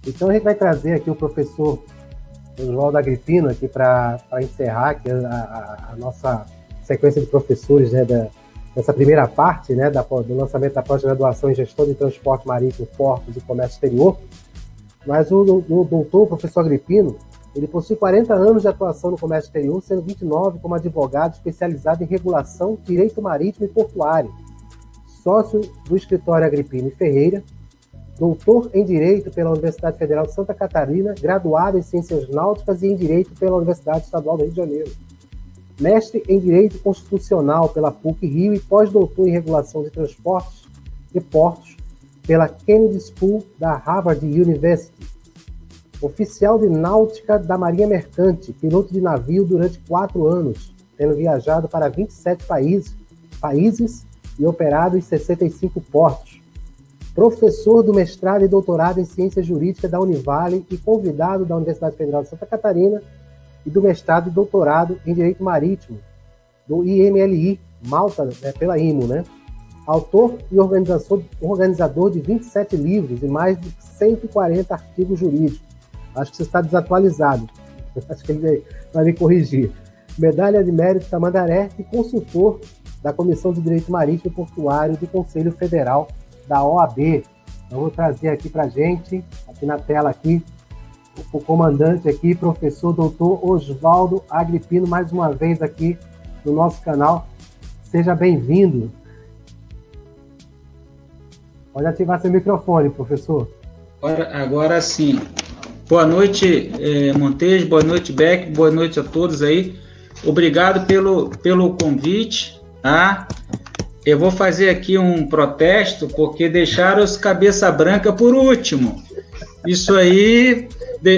Então a gente vai trazer aqui o professor Oswaldo Agripino aqui para encerrar aqui a nossa sequência de professores, né, dessa primeira parte, né, do lançamento da pós-graduação em Gestão de Transporte Marítimo, Portos e Comércio Exterior. Mas o doutor, o professor Agripino, ele possui 40 anos de atuação no comércio exterior, sendo 29 como advogado especializado em regulação, direito marítimo e portuário, sócio do escritório Agripino e Ferreira, doutor em Direito pela Universidade Federal de Santa Catarina, graduado em Ciências Náuticas e em Direito pela Universidade Estadual do Rio de Janeiro, mestre em Direito Constitucional pela PUC-Rio e pós-doutor em Regulação de Transportes e Portos pela Kennedy School da Harvard University, oficial de Náutica da Marinha Mercante, piloto de navio durante 4 anos, tendo viajado para 27 países e operado em 65 portos, professor do mestrado e doutorado em Ciências Jurídicas da Univale e convidado da Universidade Federal de Santa Catarina e do mestrado e doutorado em Direito Marítimo, do IMLI, Malta, pela IMO, né? Autor e organizador de 27 livros e mais de 140 artigos jurídicos. Acho que você está desatualizado. Acho que ele vai me corrigir. Medalha de Mérito Tamandaré e consultor da Comissão de Direito Marítimo e Portuário do Conselho Federal da OAB. Eu vou trazer aqui para a gente, aqui na tela, aqui, o comandante aqui, professor doutor Oswaldo Agripino, mais uma vez aqui no nosso canal. Seja bem-vindo. Pode ativar seu microfone, professor. Agora sim. Boa noite, Montes, boa noite, Beck, boa noite a todos aí. Obrigado pelo convite, tá? Eu vou fazer aqui um protesto, porque deixaram os cabeça branca por último. Isso aí,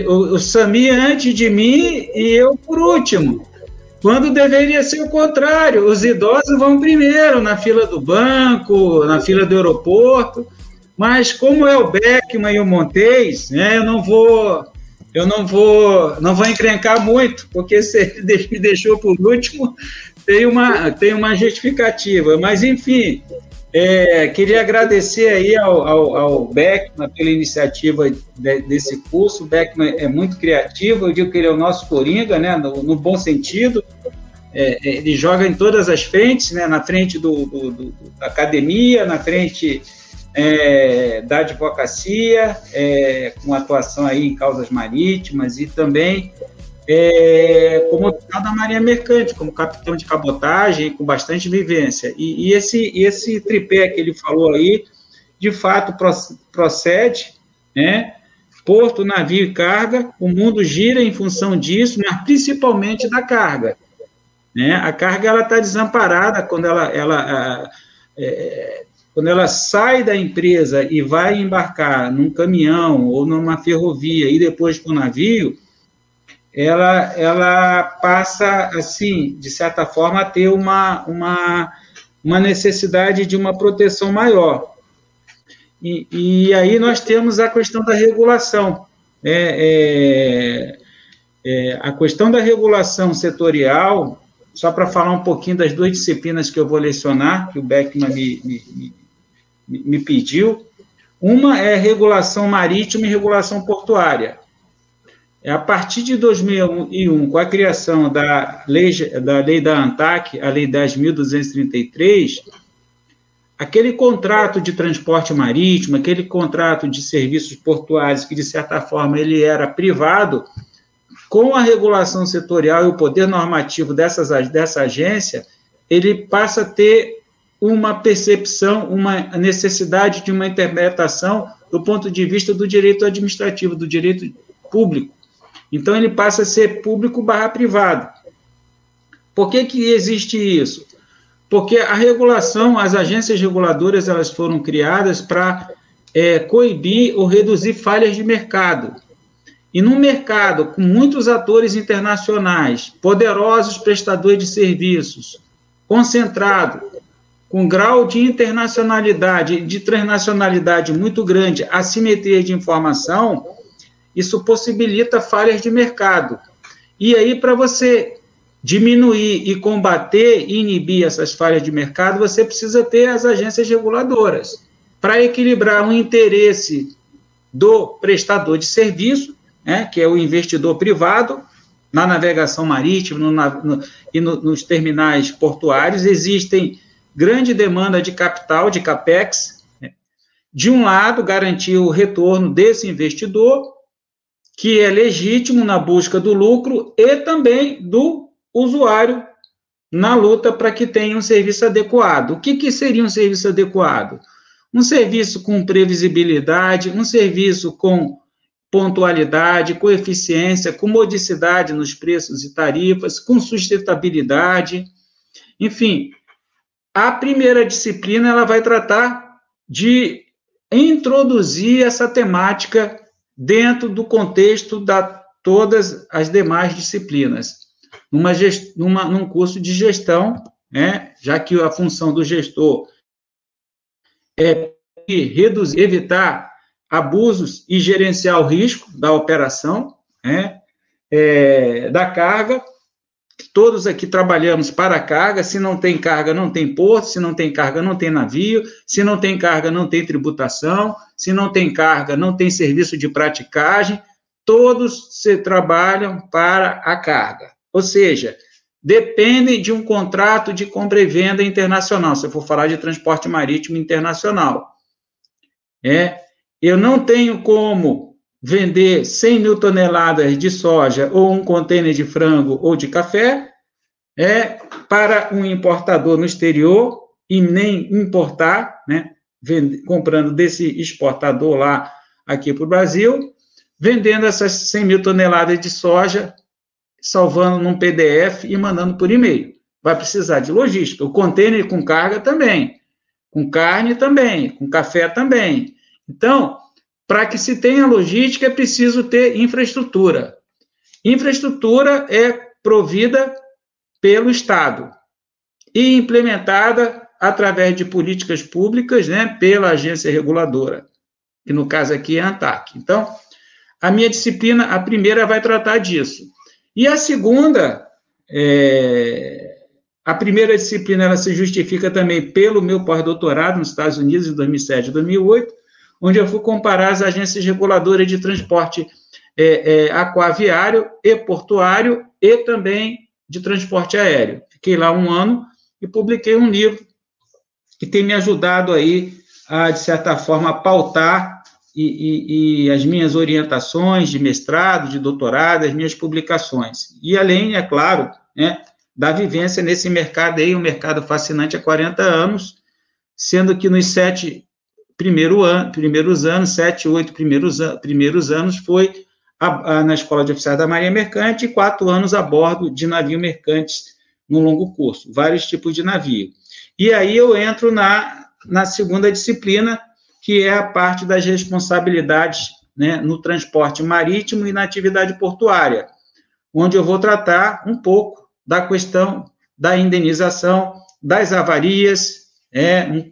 o Sami antes de mim e eu por último. Quando deveria ser o contrário, os idosos vão primeiro, na fila do banco, na fila do aeroporto, mas como é o Beckman e o Montes, né, eu não vou encrencar muito, porque se ele me deixou por último, tem uma justificativa, mas enfim, queria agradecer aí ao Beckman pela iniciativa desse curso. O Beckman é muito criativo, eu digo que ele é o nosso coringa, né, no bom sentido. Ele joga em todas as frentes, né, na frente da academia, na frente da advocacia, com atuação aí em causas marítimas e também como oficial da Marinha Mercante, como capitão de cabotagem, com bastante vivência. E esse tripé que ele falou aí, de fato, procede, né? Porto, navio e carga, o mundo gira em função disso, mas principalmente da carga. Né? A carga está desamparada quando ela sai da empresa e vai embarcar num caminhão ou numa ferrovia e depois para o navio, ela passa, assim, de certa forma, a ter uma necessidade de uma proteção maior. E aí nós temos a questão da regulação. A questão da regulação setorial, só para falar um pouquinho das 2 disciplinas que eu vou lecionar, que o Beckman me pediu. Uma é regulação marítima e regulação portuária. A partir de 2001, com a criação da lei da ANTAC, a Lei 10.233, aquele contrato de transporte marítimo, aquele contrato de serviços portuários, que, de certa forma, ele era privado, com a regulação setorial e o poder normativo dessa agência, ele passa a ter uma percepção, uma necessidade de uma interpretação do ponto de vista do direito administrativo, do direito público. Então, ele passa a ser público/privado. Por que existe isso? Porque a regulação, as agências reguladoras, elas foram criadas para coibir ou reduzir falhas de mercado. E num mercado com muitos atores internacionais, poderosos prestadores de serviços, concentrado, com grau de internacionalidade, de transnacionalidade muito grande, assimetria de informação, isso possibilita falhas de mercado. E aí, para você diminuir e combater e inibir essas falhas de mercado, você precisa ter as agências reguladoras, para equilibrar o interesse do prestador de serviço, né, que é o investidor privado, na navegação marítima e nos terminais portuários. Existem grande demanda de capital, de CAPEX. Né? De um lado, garantir o retorno desse investidor, que é legítimo na busca do lucro, e também do usuário na luta para que tenha um serviço adequado. O que seria um serviço adequado? Um serviço com previsibilidade, um serviço com pontualidade, com eficiência, com modicidade nos preços e tarifas, com sustentabilidade. Enfim, a primeira disciplina ela vai tratar de introduzir essa temática dentro do contexto de todas as demais disciplinas, num curso de gestão, né, já que a função do gestor é reduzir, evitar abusos e gerenciar o risco da operação, né, da carga. Todos aqui trabalhamos para a carga. Se não tem carga, não tem porto. Se não tem carga, não tem navio. Se não tem carga, não tem tributação. Se não tem carga, não tem serviço de praticagem. Todos se trabalham para a carga. Ou seja, dependem de um contrato de compra e venda internacional, se eu for falar de transporte marítimo internacional. Eu não tenho como vender 100 mil toneladas de soja ou um contêiner de frango ou de café para um importador no exterior e nem importar, né, comprando desse exportador lá aqui para o Brasil, vendendo essas 100 mil toneladas de soja, salvando num PDF e mandando por e-mail. Vai precisar de logística. O contêiner com carga também, com carne também, com café também. Então, para que se tenha logística, é preciso ter infraestrutura. Infraestrutura é provida pelo Estado e implementada através de políticas públicas, né, pela agência reguladora, que no caso aqui é a ANTAQ. Então, a minha disciplina, a primeira, vai tratar disso. E a segunda, a primeira disciplina, ela se justifica também pelo meu pós-doutorado nos Estados Unidos, em 2007 e 2008, onde eu fui comparar as agências reguladoras de transporte aquaviário e portuário e também de transporte aéreo. Fiquei lá 1 ano e publiquei um livro que tem me ajudado aí a, de certa forma, pautar e as minhas orientações de mestrado, de doutorado, as minhas publicações. E além, é claro, né, da vivência nesse mercado aí, um mercado fascinante há 40 anos, sendo que nos 7 primeiros anos, 7, 8 primeiros anos, foi na Escola de Oficiais da Marinha Mercante e 4 anos a bordo de navio mercantes no longo curso, vários tipos de navio. E aí eu entro na segunda disciplina, que é a parte das responsabilidades, né, no transporte marítimo e na atividade portuária, onde eu vou tratar um pouco da questão da indenização, das avarias,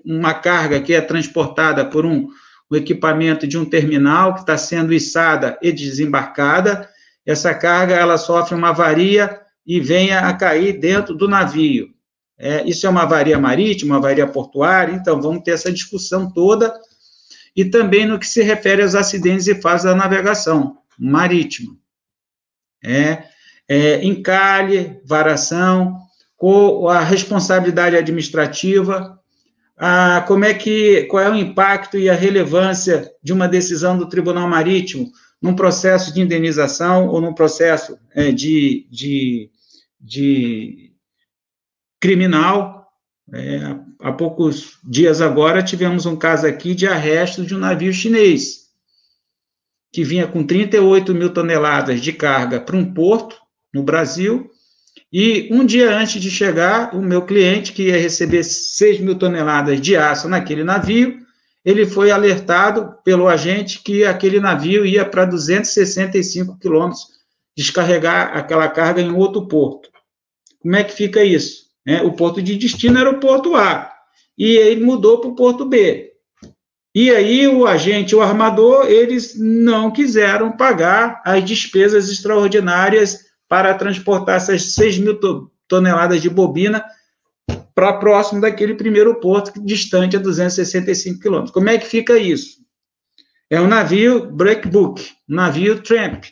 uma carga que é transportada por um equipamento de um terminal que está sendo içada e desembarcada. Essa carga ela sofre uma avaria e venha a cair dentro do navio. Isso é uma avaria marítima, uma avaria portuária, então vamos ter essa discussão toda, e também no que se refere aos acidentes e fases da navegação marítima. Encalhe, varação, a responsabilidade administrativa, qual é o impacto e a relevância de uma decisão do Tribunal Marítimo num processo de indenização ou num processo de criminal. Há poucos dias agora tivemos um caso aqui de arresto de um navio chinês que vinha com 38 mil toneladas de carga para um porto no Brasil, e um dia antes de chegar, o meu cliente, que ia receber 6 mil toneladas de aço naquele navio, ele foi alertado pelo agente que aquele navio ia para 265 quilômetros descarregar aquela carga em outro porto. Como é que fica isso? O porto de destino era o porto A, e ele mudou para o porto B. E aí o agente, o armador, eles não quiseram pagar as despesas extraordinárias para transportar essas 6 mil toneladas de bobina para próximo daquele primeiro porto, distante a 265 quilômetros. Como é que fica isso? É um navio breakbook, um navio tramp.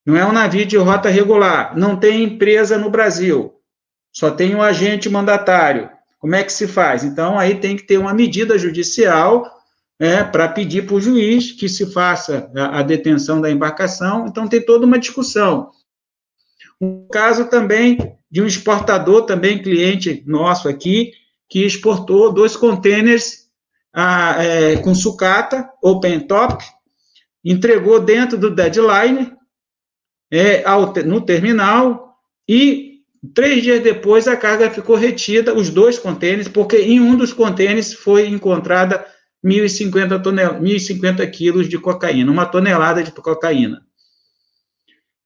Não é um navio de rota regular. Não tem empresa no Brasil. Só tem um agente mandatário. Como é que se faz? Então, aí tem que ter uma medida judicial para pedir para o juiz que se faça a detenção da embarcação. Então, tem toda uma discussão. Um caso também de um exportador, também cliente nosso aqui, que exportou 2 contêineres com sucata, open top, entregou dentro do deadline, no terminal, e 3 dias depois a carga ficou retida, os 2 contêineres, porque em um dos contêineres foi encontrada 1.050 quilos de cocaína, 1 tonelada de cocaína.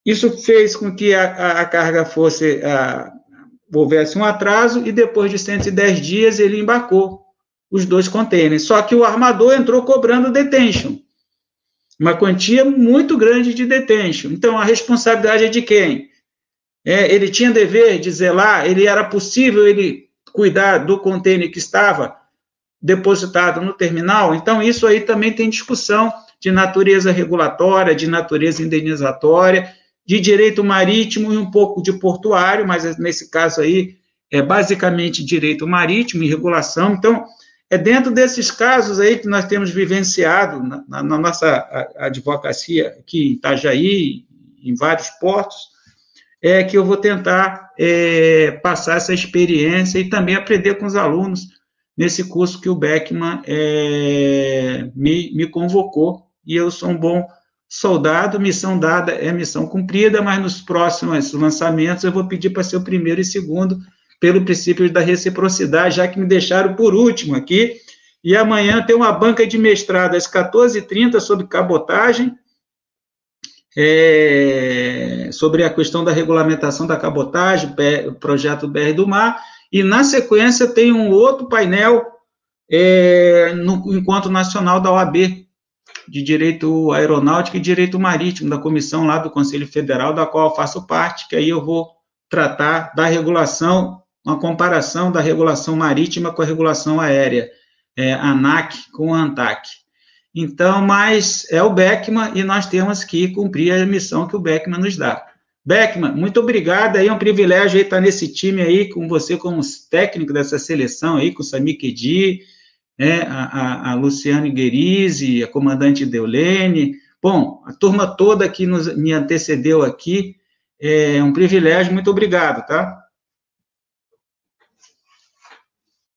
Isso fez com que a carga houvesse um atraso, e depois de 110 dias ele embarcou os 2 contêineres. Só que o armador entrou cobrando detention, uma quantia muito grande de detention. Então, a responsabilidade é de quem? Ele tinha dever de zelar, era possível ele cuidar do contêiner que estava depositado no terminal? Então, isso aí também tem discussão de natureza regulatória, de natureza indenizatória, de direito marítimo e um pouco de portuário, mas nesse caso aí é basicamente direito marítimo e regulação. Então, é dentro desses casos aí que nós temos vivenciado na nossa advocacia aqui em Itajaí, em vários portos, que eu vou tentar passar essa experiência e também aprender com os alunos nesse curso que o Beckman me convocou, e eu sou um bom soldado, missão dada é missão cumprida, mas nos próximos lançamentos eu vou pedir para ser o primeiro e segundo, pelo princípio da reciprocidade, já que me deixaram por último aqui, e amanhã tem uma banca de mestrado às 14h30 sobre cabotagem, sobre a questão da regulamentação da cabotagem, o projeto BR do Mar, e na sequência tem um outro painel no Encontro Nacional da OAB, de Direito Aeronáutico e Direito Marítimo, da comissão lá do Conselho Federal, da qual eu faço parte, que aí eu vou tratar da regulação, uma comparação da regulação marítima com a regulação aérea, ANAC com a ANTAC. Então, mas é o Beckman e nós temos que cumprir a missão que o Beckman nos dá. Beckman, muito obrigado, aí é um privilégio aí estar nesse time aí, com você como técnico dessa seleção aí, com o Samir Kedi, a Luciane Guerizzi, a comandante Deulene, bom, a turma toda que me antecedeu aqui, é um privilégio, muito obrigado, tá?